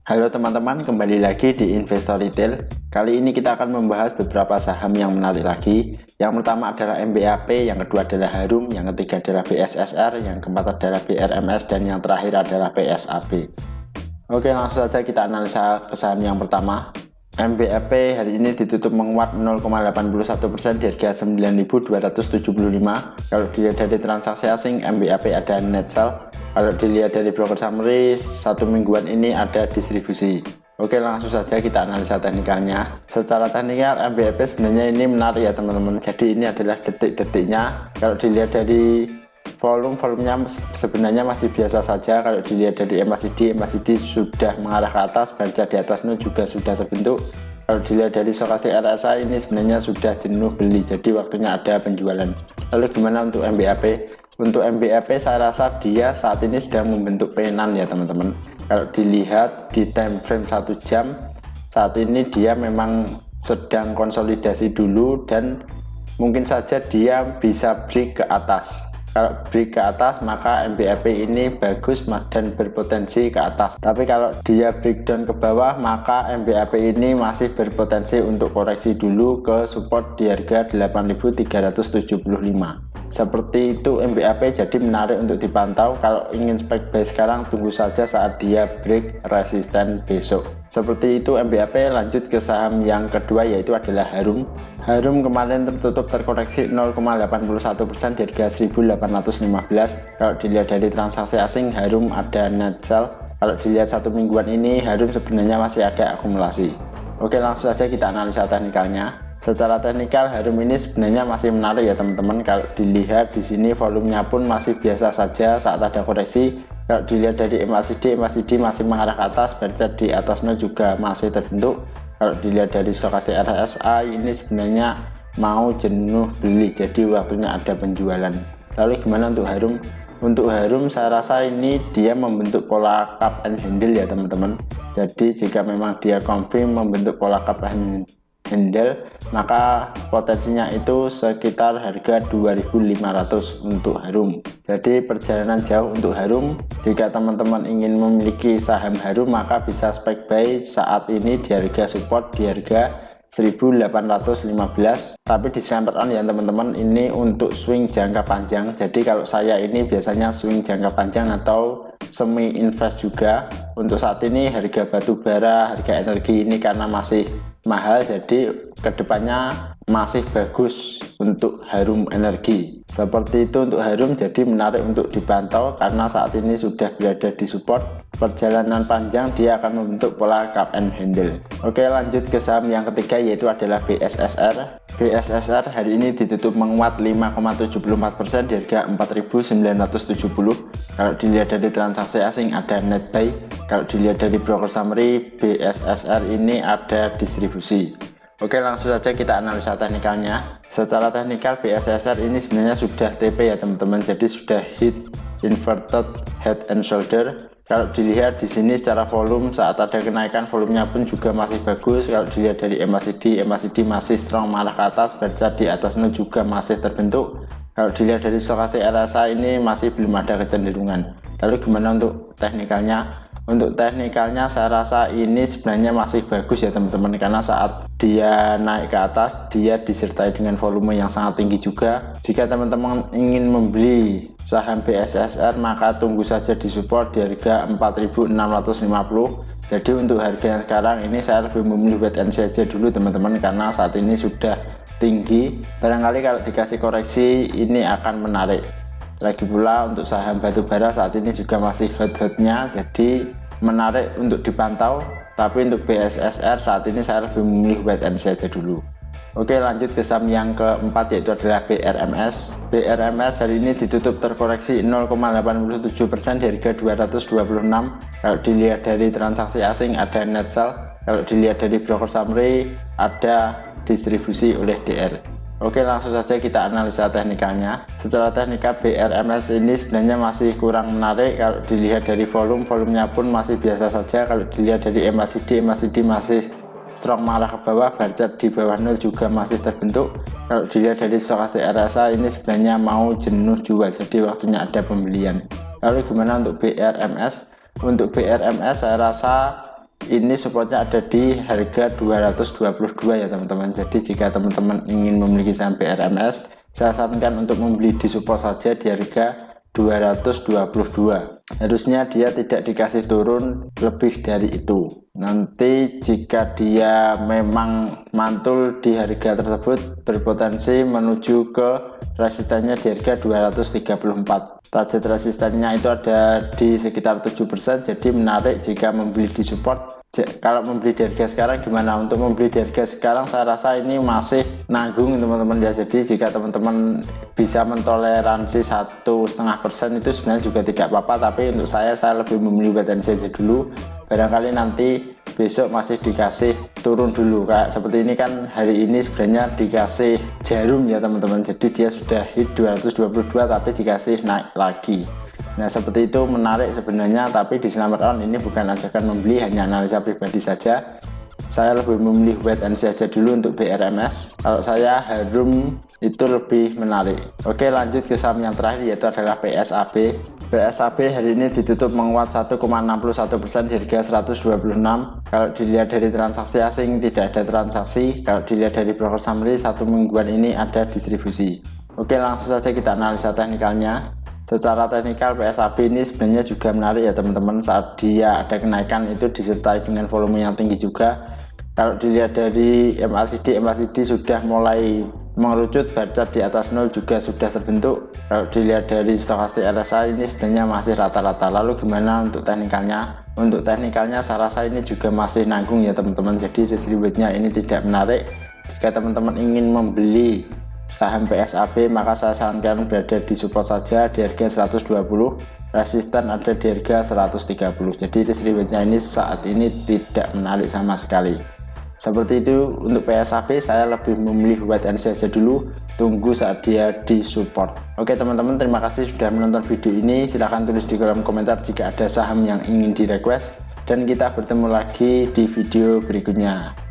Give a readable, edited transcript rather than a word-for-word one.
Halo teman-teman, kembali lagi di Investor Retail. Kali ini kita akan membahas beberapa saham yang menarik lagi. Yang pertama adalah MBAP, yang kedua adalah Harum, yang ketiga adalah BSSR, yang keempat adalah BRMS, dan yang terakhir adalah PSAB. Oke, langsung saja kita analisa ke saham yang pertama. MBAP hari ini ditutup menguat 0,81% di harga 9.275. Kalau dilihat dari transaksi asing, MBAP ada net sell. Kalau dilihat dari broker summary, satu mingguan ini ada distribusi. Oke, langsung saja kita analisa teknikalnya. Secara teknikal, MBAP sebenarnya ini menarik ya teman-teman. Jadi ini adalah detik-detiknya. Kalau dilihat dari volumenya sebenarnya masih biasa saja. Kalau dilihat dari MACD sudah mengarah ke atas, baca di atasnya juga sudah terbentuk. Kalau dilihat dari stokastik RSI ini sebenarnya sudah jenuh beli, jadi waktunya ada penjualan. Lalu gimana untuk MBAP? Untuk MBAP saya rasa dia saat ini sedang membentuk painan ya teman-teman. Kalau dilihat di time frame 1 jam, saat ini dia memang sedang konsolidasi dulu dan mungkin saja dia bisa break ke atas. Kalau break ke atas maka MBAP ini bagus dan berpotensi ke atas. Tapi kalau dia breakdown ke bawah maka MBAP ini masih berpotensi untuk koreksi dulu ke support di harga 8.375. Seperti itu MBAP, jadi menarik untuk dipantau. Kalau ingin spek buy sekarang, tunggu saja saat dia break resisten besok. Seperti itu MBAP. Lanjut ke saham yang kedua, yaitu adalah Harum. Harum kemarin tertutup terkoreksi 0,81% di harga 1.815. Kalau dilihat dari transaksi asing, Harum ada net sell. Kalau dilihat satu mingguan ini, Harum sebenarnya masih ada akumulasi. Oke, langsung saja kita analisa teknikalnya. Secara teknikal Harum ini sebenarnya masih menarik ya teman-teman. Kalau dilihat di sini volumenya pun masih biasa saja saat ada koreksi. Kalau dilihat dari MACD masih mengarah ke atas, baca di atasnya juga masih terbentuk. Kalau dilihat dari stokastik RSI ini sebenarnya mau jenuh beli, jadi waktunya ada penjualan. Lalu gimana untuk Harum? Untuk Harum saya rasa ini dia membentuk pola cup and handle ya teman-teman. Jadi jika memang dia confirm membentuk pola cup and handle, maka potensinya itu sekitar harga 2.500 untuk Harum. Jadi perjalanan jauh untuk Harum. Jika teman-teman ingin memiliki saham Harum maka bisa spek buy saat ini di harga support di harga 1.815. Tapi disclaimer on ya teman-teman, ini untuk swing jangka panjang. Jadi kalau saya ini biasanya swing jangka panjang atau semi invest juga. Untuk saat ini harga batu bara, harga energi ini karena masih mahal, jadi kedepannya masih bagus untuk Harum Energi. Seperti itu untuk Harum, jadi menarik untuk dipantau karena saat ini sudah berada di support. Perjalanan panjang dia akan membentuk pola cup and handle. Oke, lanjut ke saham yang ketiga, yaitu adalah BSSR. BSSR hari ini ditutup menguat 5,74% di harga 4.970. Kalau dilihat dari transaksi asing ada net buy. Kalau dilihat dari broker summary, BSSR ini ada distribusi. Oke, langsung saja kita analisa teknikalnya. Secara teknikal BSSR ini sebenarnya sudah TP ya teman-teman, jadi sudah hit inverted head and shoulder. Kalau dilihat di sini secara volume saat ada kenaikan, volumenya pun juga masih bagus. Kalau dilihat dari MACD masih strong mengarah ke atas, baca di atasnya juga masih terbentuk. Kalau dilihat dari stokastik RSI ini masih belum ada kecenderungan. Lalu gimana untuk teknikalnya? Untuk teknikalnya saya rasa ini sebenarnya masih bagus ya teman-teman, karena saat dia naik ke atas dia disertai dengan volume yang sangat tinggi juga. Jika teman-teman ingin membeli saham BSSR maka tunggu saja di support di harga 4.650. Jadi untuk harga yang sekarang ini saya lebih memilih wait and see aja dulu teman-teman, karena saat ini sudah tinggi. Barangkali kalau dikasih koreksi ini akan menarik. Lagi pula untuk saham batubara saat ini juga masih hot-hotnya, jadi menarik untuk dipantau. Tapi untuk BSSR saat ini saya lebih memilih wait and see aja dulu. Oke, lanjut ke saham yang keempat, yaitu adalah BRMS. BRMS hari ini ditutup terkoreksi 0,87% di harga 226. Kalau dilihat dari transaksi asing ada net sell. Kalau dilihat dari broker summary ada distribusi oleh DR. Oke, langsung saja kita analisa teknikalnya. Secara teknikal BRMS ini sebenarnya masih kurang menarik. Kalau dilihat dari volumenya pun masih biasa saja. Kalau dilihat dari MACD masih strong mengarah ke bawah, baca di bawah 0 juga masih terbentuk. Kalau dilihat dari stokastik RSI ini sebenarnya mau jenuh jual, jadi waktunya ada pembelian. Lalu gimana untuk BRMS? Untuk BRMS saya rasa ini supportnya ada di harga 222 ya teman-teman. Jadi jika teman-teman ingin memiliki saham BRMS, saya sarankan untuk membeli di support saja di harga 222. Harusnya dia tidak dikasih turun lebih dari itu. Nanti jika dia memang mantul di harga tersebut, berpotensi menuju ke resistennya di harga 234. Target resistennya itu ada di sekitar 7%, jadi menarik jika membeli di support. Kalau membeli di harga sekarang gimana? Untuk membeli di harga sekarang saya rasa ini masih nanggung teman-teman ya. Jadi jika teman-teman bisa mentoleransi 1,5% itu sebenarnya juga tidak apa-apa, tapi untuk saya lebih memilih wait and see aja dulu. Barangkali nanti besok masih dikasih turun dulu, kayak seperti ini kan hari ini sebenarnya dikasih jarum ya teman-teman. Jadi dia sudah hit 222 tapi dikasih naik lagi. Nah seperti itu menarik sebenarnya, tapi di Selamat On ini bukan ajakan membeli, hanya analisa pribadi saja. Saya lebih memilih wait and see aja dulu untuk BRMS. Kalau saya Harum itu lebih menarik. Oke, lanjut ke saham yang terakhir, yaitu adalah PSAB. PSAB hari ini ditutup menguat 1,61% di harga 126. Kalau dilihat dari transaksi asing tidak ada transaksi. Kalau dilihat dari broker summary, satu mingguan ini ada distribusi. Oke, langsung saja kita analisa teknikalnya. Secara teknikal PSAB ini sebenarnya juga menarik ya teman-teman, saat dia ada kenaikan itu disertai dengan volume yang tinggi juga. Kalau dilihat dari MACD sudah mulai mengerucut, baca di atas 0 juga sudah terbentuk. Kalau dilihat dari stokastik RSI ini sebenarnya masih rata-rata. Lalu gimana untuk teknikalnya? Untuk teknikalnya saya rasa ini juga masih nanggung ya teman-teman, jadi risk rewardnya ini tidak menarik. Jika teman-teman ingin membeli saham PSAB, maka saya sarankan berada di support saja di harga 120, resisten ada di harga 130. Jadi risk rewardnya ini saat ini tidak menarik sama sekali. Seperti itu untuk PSAB, saya lebih memilih wait and see aja dulu, tunggu saat dia di support. Oke teman-teman, terima kasih sudah menonton video ini. Silahkan tulis di kolom komentar jika ada saham yang ingin di request, dan kita bertemu lagi di video berikutnya.